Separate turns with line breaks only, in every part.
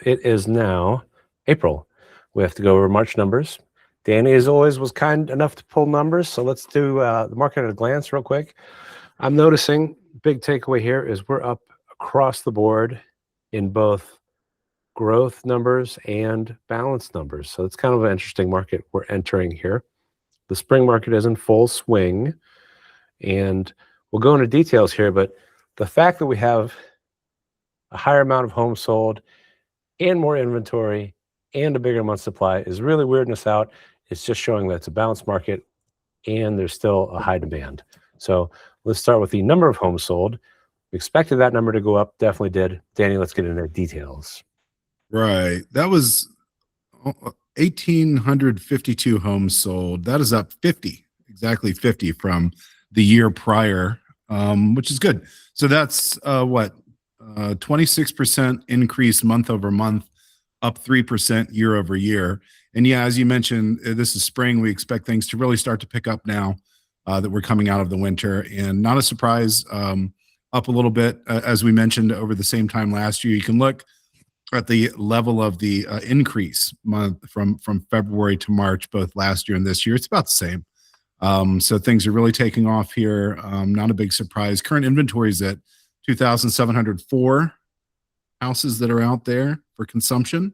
It is now April. We have to go over March numbers. Danny, as always, was kind enough to pull numbers, so let's do the market at a glance real quick. I'm noticing big takeaway here is we're up across the board in both growth numbers and balance numbers. So it's kind of an interesting market we're entering here. The spring market is in full swing, and we'll go into details here, but the fact that we have a higher amount of homes sold and more inventory and a bigger month supply is really weirding us out. It's just showing that it's a balanced market and there's still a high demand. So let's start with the number of homes sold. We expected that number to go up, definitely did. Danny, let's get into details.
Right. That was 1,852 homes sold. That is up 50, exactly 50 from the year prior, which is good. So that's 26% increase month over month, up 3% year over year. And yeah, as you mentioned, this is spring. We expect things to really start to pick up now that we're coming out of the winter. And not a surprise, up a little bit, as we mentioned over the same time last year. You can look at the level of the increase month from February to March, both last year and this year. It's about the same. So things are really taking off here. Not a big surprise. Current inventory is at 2,704 houses that are out there for consumption.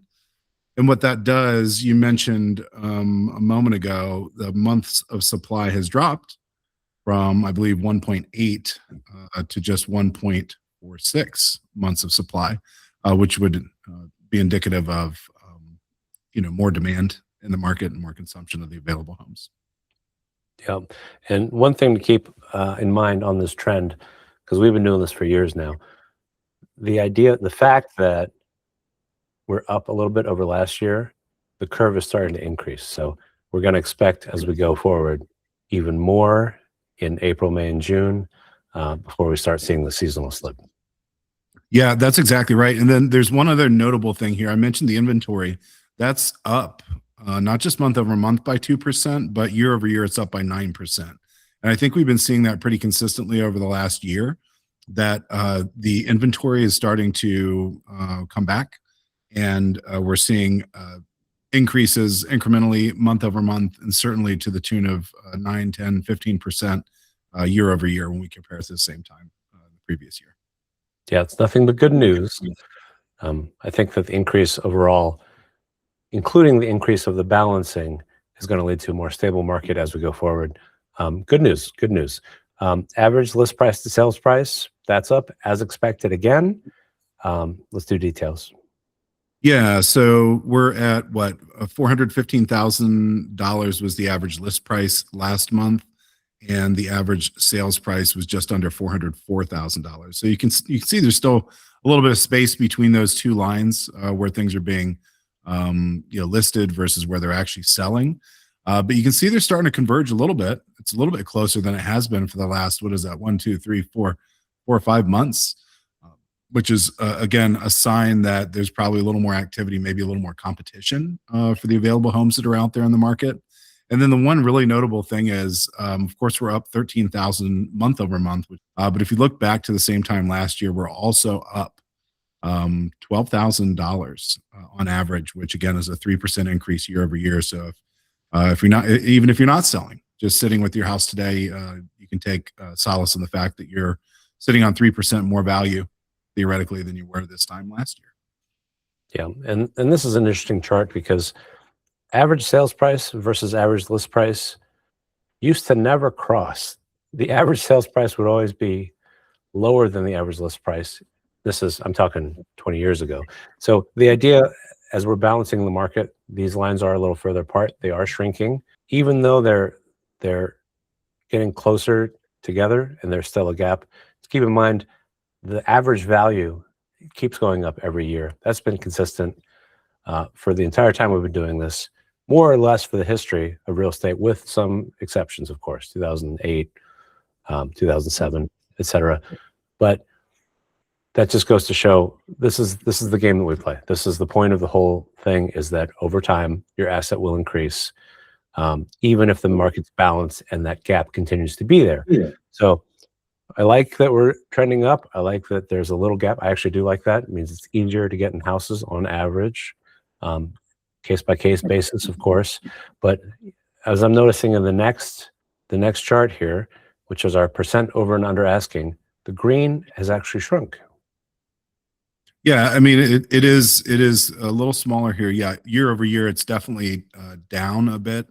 And what that does, you mentioned a moment ago, the months of supply has dropped from, I believe, 1.8 to just 1.46 months of supply, which would be indicative of more demand in the market and more consumption of the available homes.
Yeah, and one thing to keep in mind on this trend, because we've been doing this for years now, the fact that we're up a little bit over last year, the curve is starting to increase. So we're going to expect as we go forward even more in April, May, and June before we start seeing the seasonal slip.
Yeah, that's exactly right. And then there's one other notable thing here. I mentioned the inventory. That's up, not just month over month by 2%, but year over year, it's up by 9%. And I think we've been seeing that pretty consistently over the last year, that the inventory is starting to come back. And we're seeing increases incrementally month over month, and certainly to the tune of 9, 10, 15% year over year when we compare it to the same time the previous year.
Yeah, it's nothing but good news. I think that the increase overall, including the increase of the balancing, is going to lead to a more stable market as we go forward. Good news, good news. Average list price to sales price, that's up as expected again. Let's do details.
Yeah, so we're at what, $415,000 was the average list price last month, and the average sales price was just under $404,000. So you can see there's still a little bit of space between those two lines where things are being listed versus where they're actually selling. But you can see they're starting to converge a little bit. It's a little bit closer than it has been for the last, 1, 2, 3, 4 or 5 months. Which is, again, a sign that there's probably a little more activity, maybe a little more competition for the available homes that are out there in the market. And then the one really notable thing is, of course, we're up 13,000 month over month. But if you look back to the same time last year, we're also up $12,000 on average, which, again, is a 3% increase year over year. So if you're not, even if you're not selling, just sitting with your house today, you can take solace in the fact that you're sitting on 3% more value theoretically than you were this time last year.
Yeah, and this is an interesting chart because average sales price versus average list price used to never cross. The average sales price would always be lower than the average list price. I'm talking 20 years ago. So the idea, as we're balancing the market, these lines are a little further apart. They are shrinking, even though they're getting closer together and there's still a gap. Let's keep in mind, the average value keeps going up every year. That's been consistent for the entire time we've been doing this, more or less for the history of real estate, with some exceptions, of course, 2008, 2007, etc. But that just goes to show this is the game that we play. This is the point of the whole thing, is that over time, your asset will increase, even if the market's balanced and that gap continues to be there. Yeah. So I like that we're trending up. I like that there's a little gap. I actually do like that. It means it's easier to get in houses on average, case by case basis, of course. But as I'm noticing in the next chart here, which is our percent over and under asking, the green has actually shrunk.
Yeah, I mean, it is a little smaller here. Yeah, year over year, it's definitely down a bit.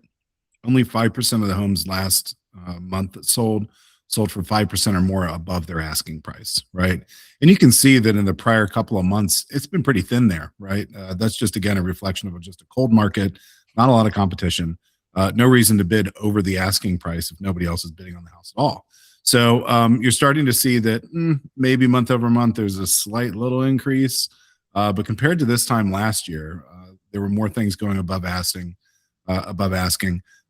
Only 5% of the homes last month that sold for 5% or more above their asking price, right? And you can see that in the prior couple of months, it's been pretty thin there, right? That's just, again, a reflection of just a cold market, not a lot of competition, no reason to bid over the asking price if nobody else is bidding on the house at all. So you're starting to see that maybe month over month, there's a slight little increase. But compared to this time last year, there were more things going above asking.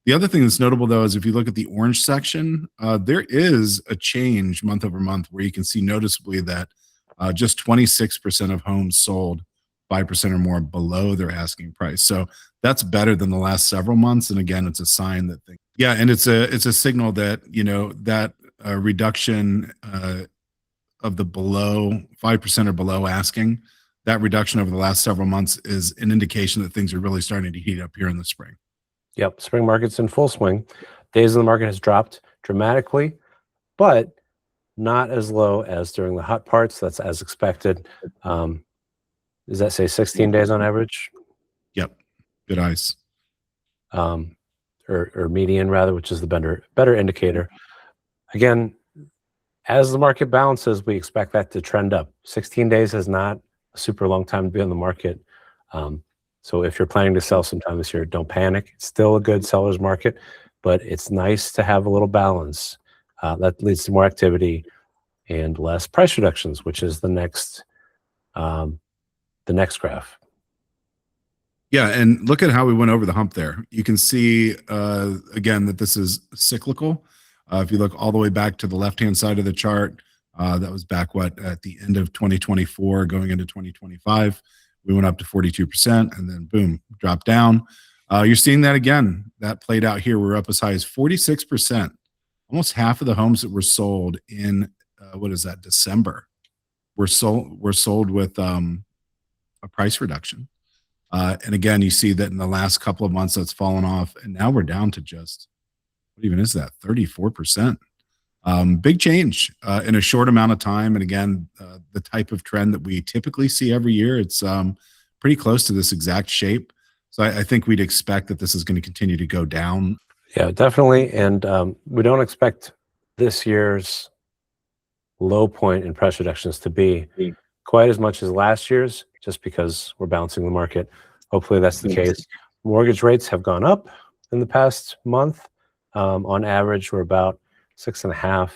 The other thing that's notable, though, is if you look at the orange section, there is a change month over month where you can see noticeably that just 26% of homes sold 5% or more below their asking price. So that's better than the last several months. And again, it's a sign that and it's a signal that, that reduction of the below 5% or below asking, that reduction over the last several months is an indication that things are really starting to heat up here in the spring.
Yep, spring market's in full swing. Days in the market has dropped dramatically, but not as low as during the hot parts. That's as expected. Does that say 16 days on average?
Yep, good eyes.
Or median rather, which is the better indicator. Again, as the market balances, we expect that to trend up. 16 days is not a super long time to be on the market. So if you're planning to sell sometime this year, don't panic. It's still a good seller's market, but it's nice to have a little balance. That leads to more activity and less price reductions, which is the next graph.
Yeah, and look at how we went over the hump there. You can see, again, that this is cyclical. If you look all the way back to the left-hand side of the chart, that was back, at the end of 2024, going into 2025. We went up to 42%, and then boom, dropped down. You're seeing that again. That played out here. We're up as high as 46%. Almost half of the homes that were sold in, December, were sold with a price reduction. And again, you see that in the last couple of months, that's fallen off. And now we're down to just, what even is that? 34%. Big change in a short amount of time. And again, the type of trend that we typically see every year, it's pretty close to this exact shape. So I think we'd expect that this is going to continue to go down.
Yeah, definitely. And we don't expect this year's low point in price reductions to be quite as much as last year's, just because we're balancing the market. Hopefully that's the case. Mortgage rates have gone up in the past month. On average, we're about 6.5.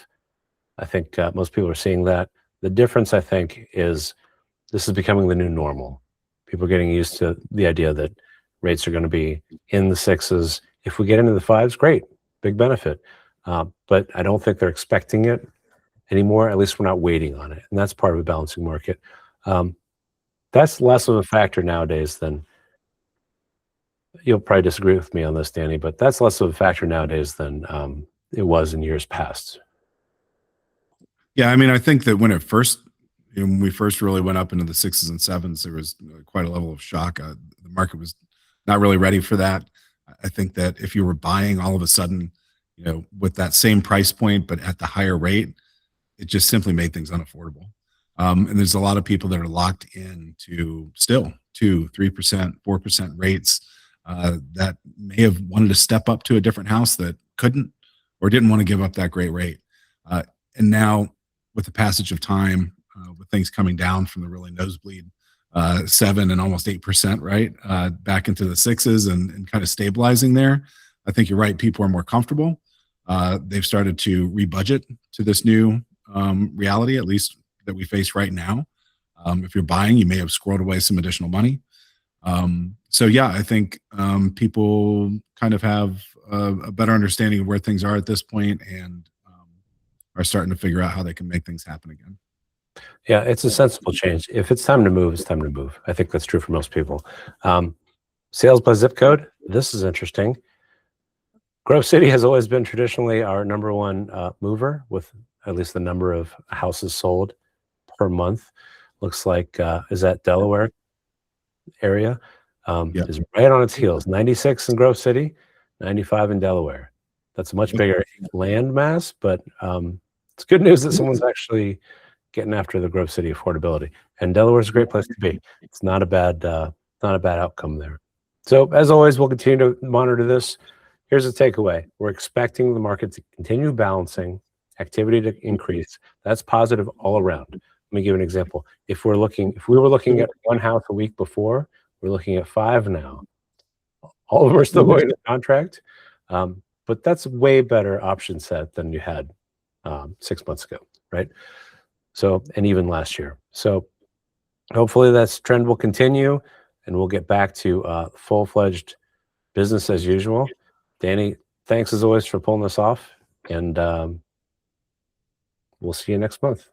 I think most people are seeing that. The difference, I think, is this is becoming the new normal. People are getting used to the idea that rates are going to be in the 6s. If we get into the 5s, great, big benefit. But I don't think they're expecting it anymore. At least we're not waiting on it. And that's part of a balancing market. That's less of a factor nowadays than, you'll probably disagree with me on this, Danny, but that's less of a factor nowadays than it was in years past.
Yeah, I mean, I think that when we first really went up into the 6s and 7s, there was quite a level of shock. The market was not really ready for that. I think that if you were buying all of a sudden, with that same price point, but at the higher rate, it just simply made things unaffordable. And there's a lot of people that are locked in to still 2%, 3%, 4% rates that may have wanted to step up to a different house that couldn't or didn't want to give up that great rate. And now with the passage of time, with things coming down from the really nosebleed 7 and almost 8%, right, back into the 6s and kind of stabilizing there, I think you're right. People are more comfortable. They've started to rebudget to this new reality, at least that we face right now. If you're buying, you may have squirreled away some additional money. So yeah, I think people kind of have a better understanding of where things are at this point and are starting to figure out how they can make things happen again.
Yeah, it's a sensible change. If it's time to move, it's time to move. I think that's true for most people. Sales by zip code. This is interesting. Grove City has always been traditionally our #1 mover with at least the number of houses sold per month. Looks like is that Delaware area
Yep.
is right on its heels. 96 in Grove City, 95 in Delaware. That's a much bigger land mass, but it's good news that someone's actually getting after the Grove City affordability. And Delaware's a great place to be. It's not a bad outcome there. So as always, we'll continue to monitor this. Here's the takeaway: we're expecting the market to continue balancing, activity to increase. That's positive all around. Let me give an example. If we were looking at one house a week before, we're looking at 5 now. All of them are still going to contract, but that's a way better option set than you had 6 months ago, right? So, and even last year. So hopefully that trend will continue and we'll get back to full-fledged business as usual. Danny, thanks as always for pulling this off, and we'll see you next month.